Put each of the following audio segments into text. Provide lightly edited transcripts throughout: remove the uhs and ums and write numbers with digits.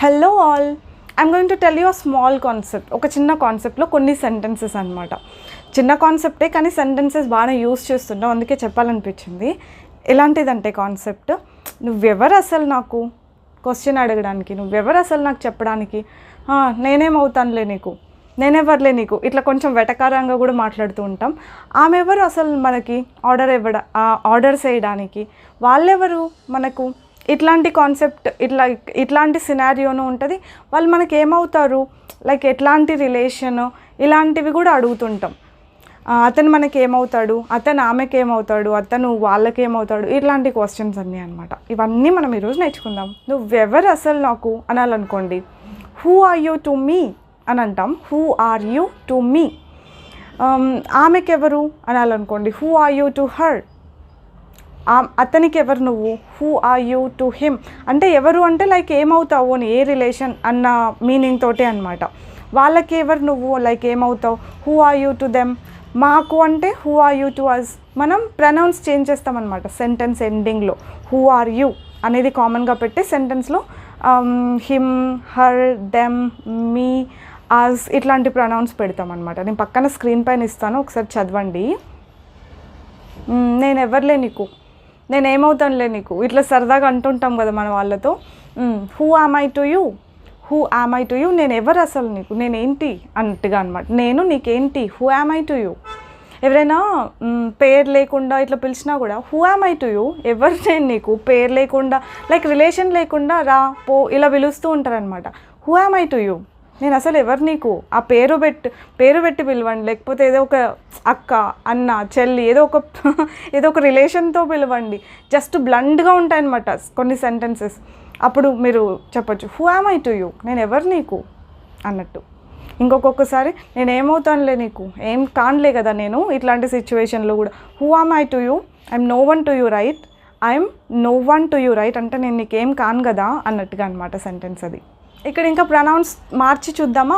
Hello all, I'm going to tell you a small concept. ఒక చిన్న కాన్సెప్ట్లో కొన్ని సెంటెన్సెస్ అనమాట. చిన్న కాన్సెప్టే కానీ సెంటెన్సెస్ బాగా యూస్ చేస్తుంటాం, అందుకే చెప్పాలనిపించింది. ఎలాంటిదంటే కాన్సెప్ట్, నువ్వెవరు అసలు నాకు క్వశ్చన్ అడగడానికి, నువ్వెవరు అసలు నాకు చెప్పడానికి, నేనేమవుతానులే నీకు, నేనెవర్లే నీకు, ఇట్లా కొంచెం వెటకారంగా కూడా మాట్లాడుతూ ఉంటాం. ఆమె ఎవరు అసలు మనకి ఆర్డర్స్ వేయడానికి, వాళ్ళెవరు మనకు, ఇట్లాంటి కాన్సెప్ట్, ఇట్లాంటి సినారియోను ఉంటుంది. వాళ్ళు మనకి ఏమవుతారు, లైక్ ఎట్లాంటి రిలేషను, ఇలాంటివి కూడా అడుగుతుంటాం. అతను మనకి ఏమవుతాడు, అతను ఆమెకి ఏమవుతాడు, అతను వాళ్ళకి ఏమవుతాడు, ఇట్లాంటి క్వశ్చన్స్ అన్నీ అనమాట. ఇవన్నీ మనం ఈరోజు నేర్చుకుందాం. నువ్వెవరు అసలు నాకు అనాలనుకోండి, who are you to me అని అంటాం. Who are you to me. ఆమెకి ఎవరు అనాలనుకోండి, who are you to her. అతనికి ఎవరు నువ్వు, who are you to him. అంటే ఎవరు అంటే లైక్ ఏమవుతావు అని, ఏ రిలేషన్ అన్న మీనింగ్ తోటే అనమాట. వాళ్ళకి ఎవరు నువ్వు, లైక్ ఏమవుతావు, who are you to them. మాకు అంటే who are you to us. మనం ప్రనౌన్స్ చేంజ్ చేస్తామన్నమాట సెంటెన్స్ ఎండింగ్లో. హూ ఆర్ యూ అనేది కామన్గా పెట్టి సెంటెన్స్లో him, her, them, me, us ఇట్లాంటి ప్రనౌన్స్ పెడతామన్నమాట. నేను పక్కన స్క్రీన్ పైన ఇస్తాను, ఒకసారి చదవండి. నేను ఎవరులే నీకు, నేనేమవుతానులే నీకు, ఇట్లా సరదాగా అంటుంటాం కదా మన వాళ్ళతో. Who am I to you, who am I to you. నేను ఎవరు అసలు నీకు, నేనేంటి అన్నట్టుగా అనమాట. నేను నీకేంటి, who am I to you. ఎవరైనా పేరు లేకుండా ఇట్లా పిలిచినా కూడా who am I to you, ఎవరు నేను నీకు, పేరు లేకుండా లైక్ రిలేషన్ లేకుండా రా పో ఇలా పిలుస్తూ ఉంటారనమాట. Who am I to you, నేను అసలు ఎవరు నీకు, ఆ పేరు పెట్టి పిలవండి, లేకపోతే ఏదో ఒక అక్క, అన్న, చెల్లి, ఏదో ఒక రిలేషన్తో పిలవండి. జస్ట్ బ్లండ్గా ఉంటాయన్నమాట కొన్ని సెంటెన్సెస్. అప్పుడు మీరు చెప్పచ్చు, who am I to you, నేను ఎవరు నీకు అన్నట్టు. ఇంకొకసారి నేను ఏమవుతానులే నీకు, ఏం కానులే కదా నేను, ఇట్లాంటి సిచ్యువేషన్లో కూడా who am I to you, I'm no one to you right, I'm no one to you right అంటే నేను నీకేం కాను కదా అన్నట్టుగా అనమాట సెంటెన్స్ అది. ఇక్కడ ఇంకా ప్రొనౌన్స్ మార్చి చూద్దామా.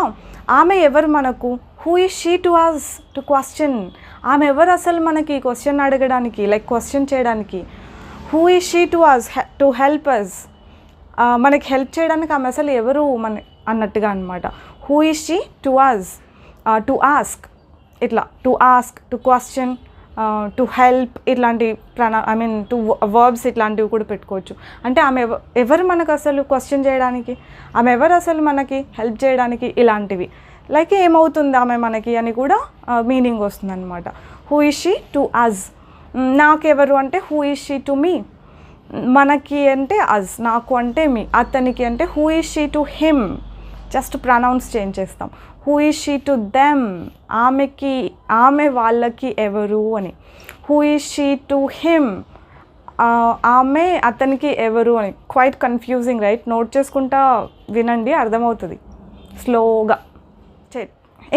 ఆమె ఎవరు మనకు, who is she to us to question. ఆమె ఎవరు అసలు మనకి క్వశ్చన్ అడగడానికి, లైక్ క్వశ్చన్ చేయడానికి. Who is she to us to help us. మనకి హెల్ప్ చేయడానికి ఆమె అసలు ఎవరు అన్నట్టుగా అనమాట. Who is she to us, to ask, ఇట్లా to ask, to question, to help, ఇట్లాంటి టు వర్బ్స్ ఇట్లాంటివి కూడా పెట్టుకోవచ్చు. అంటే ఆమె ఎవరు మనకు అసలు క్వశ్చన్ చేయడానికి, ఆమె ఎవరు అసలు మనకి హెల్ప్ చేయడానికి, ఇలాంటివి. లైక్ ఏమవుతుంది ఆమె మనకి అని కూడా మీనింగ్ వస్తుంది అనమాట. Who is she to us. నాకెవరు అంటే who is she to me. మనకి అంటే అస్, నాకు అంటే మీ. అతనికి అంటే who is she to him. Just pronouns change చేస్తాం. Who is she to them. ఆమె వాళ్ళకి ఎవరు అని. Who is she to him. ఆమె అతనికి ఎవరు అని. Quiet confusing right. నోట్ చేసుకుంటా వినండి, అర్థమవుతుంది స్లోగా.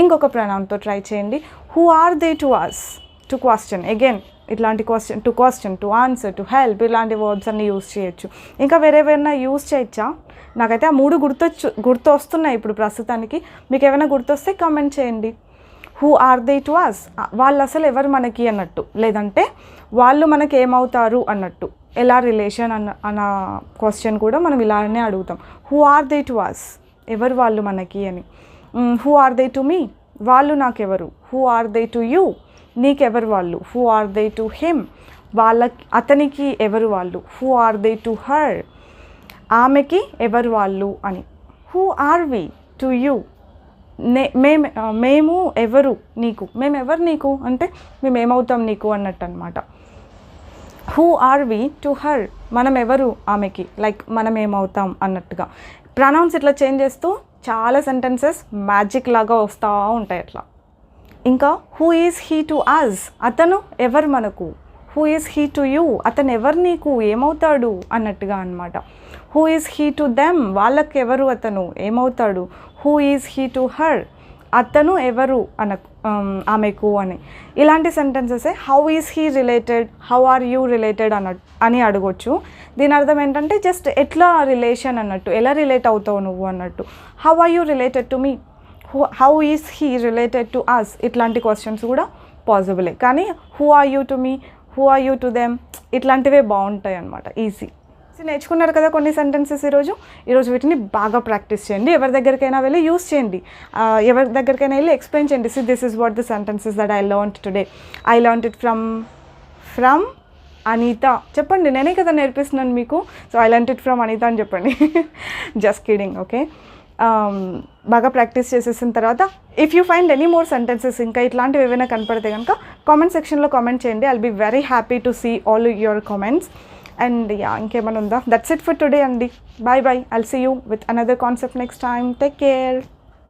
ఇంకొక ప్రొనౌన్తో ట్రై చేయండి. Who are they to us, to question. Again ఇట్లాంటి question, to answer, to help, ఇలాంటి వర్డ్స్ అన్నీ యూస్ చేయొచ్చు. ఇంకా వేరేవైనా యూస్ చేయొచ్చా? నాకైతే ఆ మూడు గుర్తు వస్తున్నాయి ఇప్పుడు ప్రస్తుతానికి. మీకు ఏమైనా గుర్తొస్తే కామెంట్ చేయండి. Who are they to us, వాళ్ళు అసలు ఎవరు మనకి అన్నట్టు, లేదంటే వాళ్ళు మనకి ఏమవుతారు అన్నట్టు. ఎలా రిలేషన్ అన్న క్వశ్చన్ కూడా మనం ఇలానే అడుగుతాం. Who are they to us, ఎవరు వాళ్ళు మనకి అని. Who are they to me, వాళ్ళు నాకెవరు. Who are they to you, నీకెవరు వాళ్ళు. Who are they to him, అతనికి ఎవరు వాళ్ళు. Who are they to her, ఆమెకి ఎవరు వాళ్ళు అని. Who are we to you, మేము ఎవరు నీకు, మేమెవరు నీకు అంటే మేమేమవుతాం నీకు అన్నట్టు అనమాట. Who are we to her, మనం ఎవరు ఆమెకి, లైక్ మనం ఏమవుతాం అన్నట్టుగా. ప్రొనౌన్స్ ఇట్లా చేంజ్ చేస్తూ చాలా సెంటెన్సెస్ మ్యాజిక్ లాగా వస్తూ ఉంటాయి అట్లా. ఇంకా who is he to us, అతను ఎవరు మనకు. Who is he to you, అతను ఎవరు నీకు, ఏమవుతాడు అన్నట్టుగా అనమాట. Who is he to them, వాళ్ళకి ఎవరు అతను, ఏమవుతాడు. Who is he to her, అతను ఎవరు ఆమెకు అని. ఇలాంటి sentences how is he related, how are you related అని అడగొచ్చు. దీని అర్థం ఏంటంటే జస్ట్ ఎట్లా రిలేషన్ అన్నట్టు, ఎలా రిలేట్ అవుతావు నువ్వు అన్నట్టు. How are you related to me, how is he related to us, ఇట్లాంటి క్వశ్చన్స్ కూడా పాసిబులే. కానీ who are you to me, who are you to them, ఇట్లాంటివే బాగుంటాయి అన్నమాట, ఈజీ. నేర్చుకున్నారు కదా కొన్ని సెంటెన్సెస్ ఈరోజు వీటిని బాగా ప్రాక్టీస్ చేయండి. ఎవరి దగ్గరికైనా వెళ్ళి యూస్ చేయండి, ఎవరి దగ్గరికైనా వెళ్ళి ఎక్స్ప్లెయిన్ చేయండి. See this is what the sentences that I learned today. I learned it from Anita. చెప్పండి, నేనే కదా నేర్పిస్తున్నాను మీకు. So I learned it from Anita అని చెప్పండి. Just kidding. ఓకే, బాగా ప్రాక్టీస్ చేసేసిన తర్వాత if you find any more sentences, ఇంకా ఇట్లాంటివి ఏవైనా కనపడితే కనుక కామెంట్ సెక్షన్లో కామెంట్ చేయండి. I'll be very happy to see all your comments. And yeah, ఇంకేమైనా ఉందా? దట్స్ ఇట్ ఫర్ టుడే అండి. Bye bye. I'll see you with another concept next time. Take care.